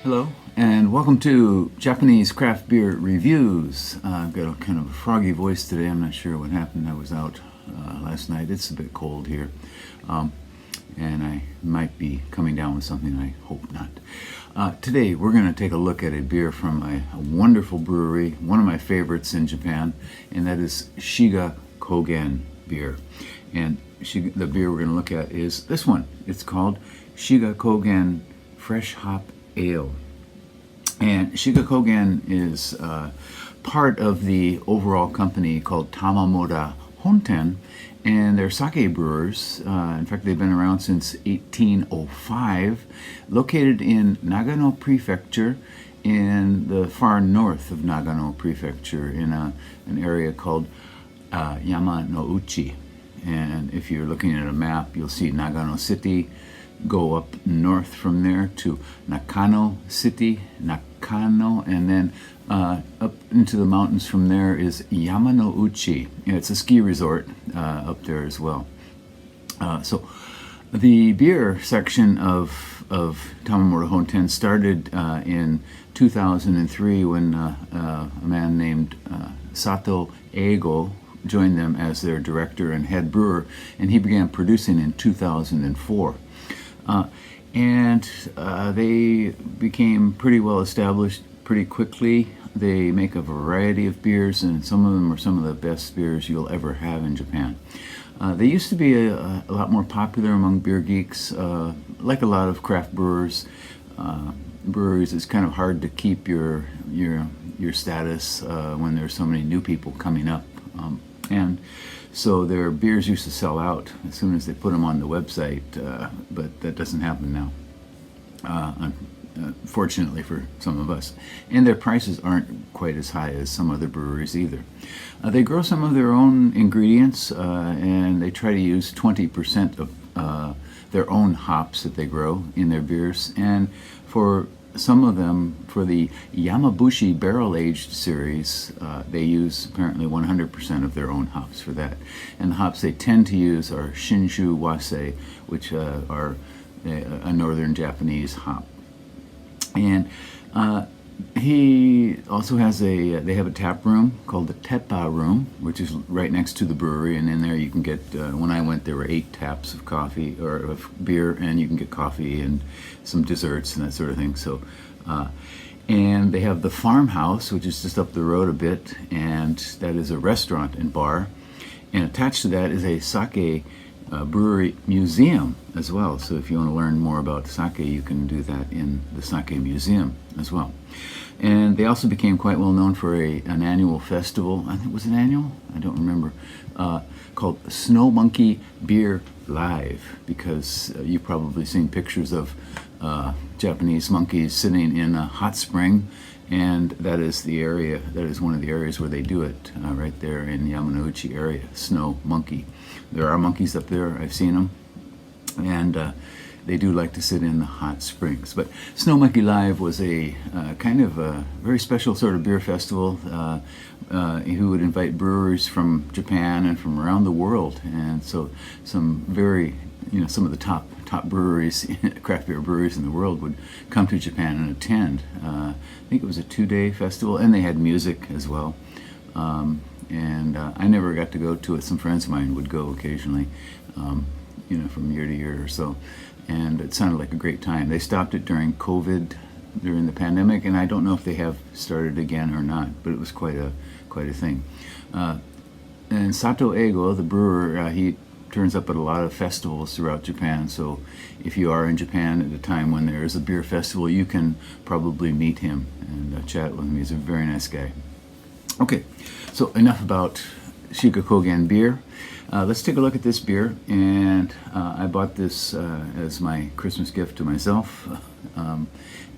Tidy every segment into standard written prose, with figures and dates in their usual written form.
Hello, and welcome to Japanese craft beer reviews. I've got a kind of a froggy voice today. I'm not sure what happened. I was out last night. It's a bit cold here, and I might be coming down with something. I hope not. Today, we're going to take a look at a beer from a wonderful brewery, one of my favorites in Japan, and that is Shiga Kogen beer. And the beer we're going to look at is this one. It's called Shiga Kogen Fresh Hop Ale. And Shiga Kogen is part of the overall company called Tamamura-Honten, and they're sake brewers. In fact, they've been around since 1805, located in Nagano Prefecture, in the far north of Nagano Prefecture, in an area called Yamanouchi. And if you're looking at a map, you'll see Nagano City. Go up north from there to Nakano City, and then up into the mountains from there is Yamanouchi. It's a ski resort up there as well. So the beer section of Tamamura-Honten started in 2003 when a man named Sato Eigo joined them as their director and head brewer, and he began producing in 2004. They became pretty well established pretty quickly. They make a variety of beers, and some of them are some of the best beers you'll ever have in Japan. They used to be a lot more popular among beer geeks. Like a lot of craft brewers, breweries, it's kind of hard to keep your status when there's so many new people coming up. And so their beers used to sell out as soon as they put them on the website, but that doesn't happen now, fortunately for some of us. And their prices aren't quite as high as some other breweries either. They grow some of their own ingredients, and they try to use 20% of their own hops that they grow in their beers. And for some of them, for the Yamabushi barrel-aged series, they use apparently 100% of their own hops for that. And the hops they tend to use are Shinshu Wase, which are a northern Japanese hop. And he also has they have a tap room called the Teppa Room, which is right next to the brewery, and in there you can get, when I went there were 8 taps of coffee, or of beer, and you can get coffee and some desserts and that sort of thing. So, and they have the farmhouse, which is just up the road a bit, and that is a restaurant and bar, and attached to that is a sake brewery museum as well. So if you want to learn more about sake, you can do that in the sake museum as well. And they also became quite well known for an annual festival. I think it was an annual? I don't remember. Called Snow Monkey Beer Live, because you've probably seen pictures of Japanese monkeys sitting in a hot spring, and that is the area. That is one of the areas where they do it, right there in Yamanouchi area. Snow Monkey. There are monkeys up there. I've seen them, and they do like to sit in the hot springs. But Snow Monkey Live was a kind of a very special sort of beer festival who would invite brewers from Japan and from around the world. And so some of the top breweries, craft beer breweries in the world would come to Japan and attend. I think it was a 2-day festival, and they had music as well. I never got to go to it. Some friends of mine would go occasionally, from year to year or so. And it sounded like a great time. They stopped it during COVID, during the pandemic, and I don't know if they have started again or not, but it was quite a thing. And Sato Eigo, the brewer, he turns up at a lot of festivals throughout Japan, so if you are in Japan at a time when there is a beer festival, you can probably meet him and chat with him. He's a very nice guy. Okay, so enough about Shiga Kogen beer. Let's take a look at this beer, and I bought this as my Christmas gift to myself,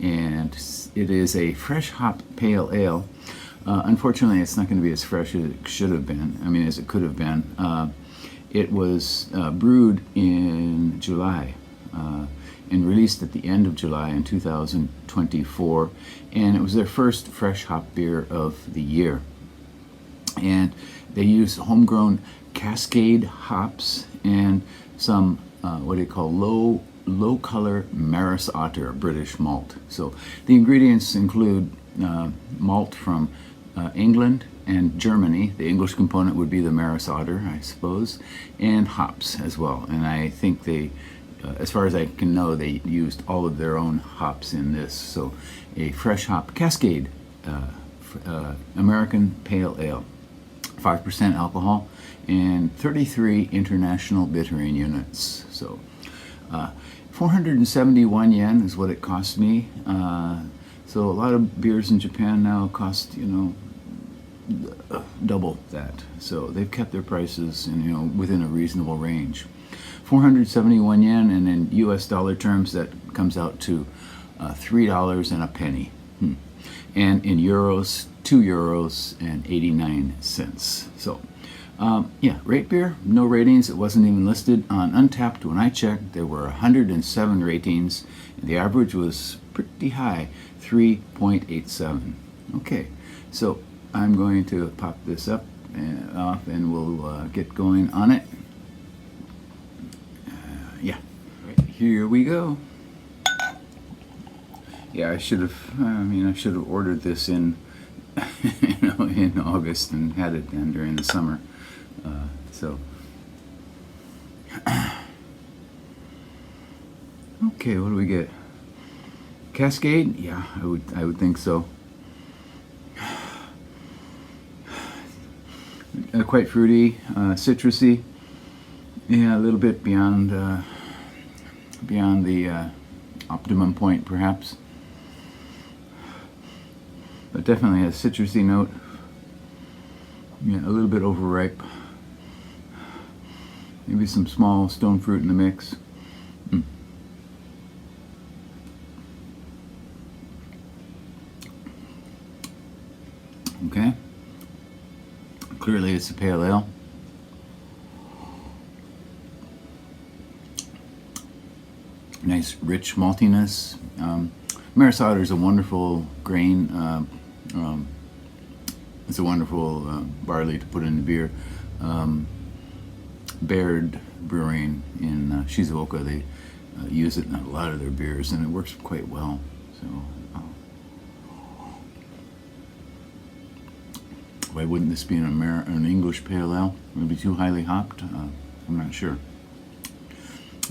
and it is a fresh hop pale ale. Unfortunately, it's not going to be as fresh as it should have been, as it could have been. It was brewed in July and released at the end of July in 2024, and it was their first fresh hop beer of the year. And they use homegrown Cascade hops and some what they call low low color Maris Otter British malt. So the ingredients include malt from England and Germany. The English component would be the Maris Otter, I suppose, and hops as well. And I think they, as far as I can know, they used all of their own hops in this. So a fresh hop Cascade American Pale Ale, 5% alcohol, and 33 international bittering units. So 471 yen is what it cost me. So a lot of beers in Japan now cost, double that. So they've kept their prices, within a reasonable range. 471 yen, and in US dollar terms, that comes out to $3 and a penny. And in euros, €2 and 89 cents. So, rate beer, no ratings. It wasn't even listed on Untappd when I checked. There were 107 ratings, and the average was pretty high, 3.87. Okay, so I'm going to pop this up and off, and we'll get going on it. Here we go. Yeah, I should have ordered this in, in August and had it then during the summer. Okay, what do we get? Cascade? Yeah, I would think so. Quite fruity, citrusy. Yeah, a little bit beyond the optimum point, perhaps. But definitely a citrusy note. Yeah, a little bit overripe. Maybe some small stone fruit in the mix. Okay. Clearly it's a pale ale. Nice rich maltiness. Maris Otter is a wonderful grain. It's a wonderful barley to put in the beer. Baird Brewing in Shizuoka, they use it in a lot of their beers, and it works quite well. So why wouldn't this be an English pale ale? Would it be too highly hopped? I'm not sure.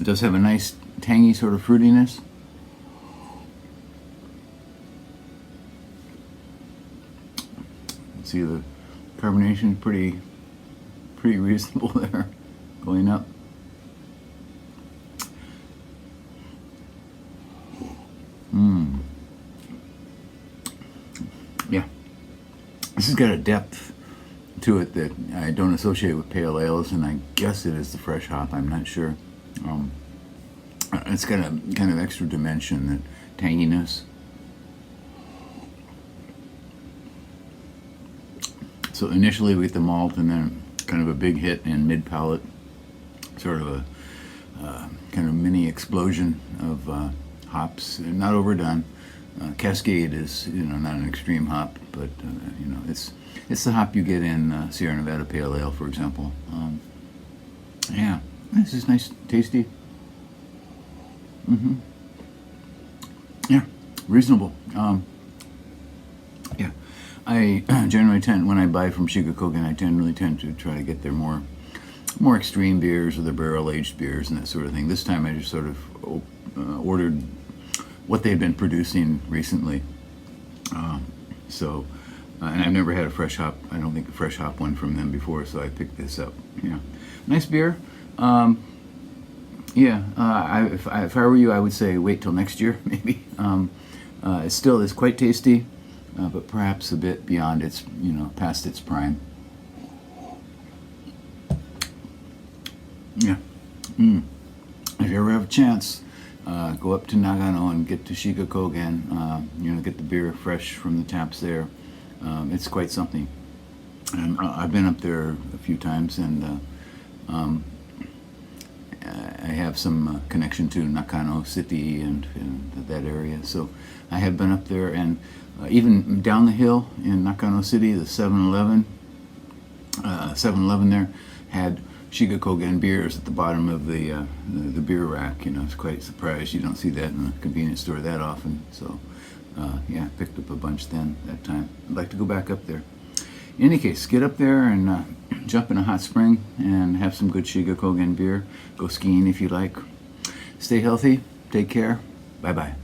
It does have a nice tangy sort of fruitiness. See the carbonation pretty reasonable there, going up. Yeah, this has got a depth to it that I don't associate with pale ales, and I guess it is the fresh hop. I'm not sure. It's got a kind of extra dimension, that tanginess. So initially we get the malt, and then kind of a big hit in mid palate, sort of a kind of mini explosion of hops, not overdone. Cascade is not an extreme hop, but it's the hop you get in Sierra Nevada Pale Ale, for example. Yeah, this is nice, tasty. Yeah, reasonable. Yeah. I generally tend, when I buy from Shiga Kogen, I generally tend to try to get their more extreme beers or their barrel-aged beers and that sort of thing. This time I just sort of ordered what they've been producing recently. And I've never had a fresh hop, I don't think a fresh hop one from them before, so I picked this up. Yeah, nice beer. If I were you, I would say wait till next year, maybe. It still is quite tasty. But perhaps a bit beyond its, past its prime. Yeah. If you ever have a chance, go up to Nagano and get to Shiga Kogen. Get the beer fresh from the taps there. It's quite something. And I've been up there a few times, and I have some connection to Nakano City and that area. So I have been up there, and even down the hill in Nakano City, the 7-Eleven there had Shiga Kogen beers at the bottom of the beer rack. You know, I was quite surprised. You don't see that in the convenience store that often. So, yeah, picked up a bunch then that time. I'd like to go back up there. In any case, get up there and jump in a hot spring and have some good Shiga Kogen beer. Go skiing if you like. Stay healthy. Take care. Bye-bye.